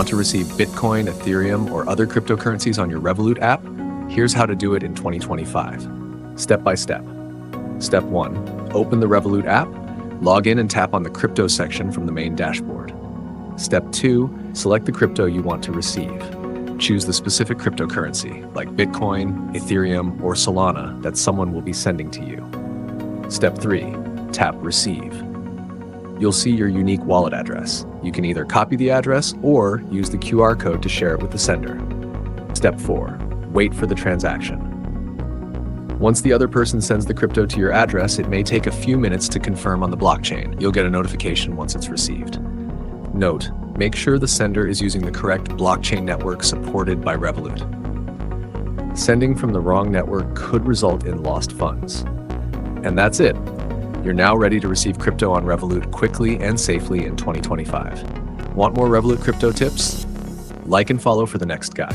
Want to receive Bitcoin, Ethereum, or other cryptocurrencies on your Revolut app? Here's how to do it in 2025. Step by step. Step 1. Open the Revolut app, log in and tap on the crypto section from the main dashboard. Step 2. Select the crypto you want to receive. Choose the specific cryptocurrency, like Bitcoin, Ethereum, or Solana, that someone will be sending to you. Step 3. Tap Receive. You'll see your unique wallet address. You can either copy the address or use the QR code to share it with the sender. Step 4. Wait for the transaction. Once the other person sends the crypto to your address, it may take a few minutes to confirm on the blockchain. You'll get a notification once it's received. Note, make sure the sender is using the correct blockchain network supported by Revolut. Sending from the wrong network could result in lost funds. And that's it. You're now ready to receive crypto on Revolut quickly and safely in 2025. Want more Revolut crypto tips? Like and follow for the next guide.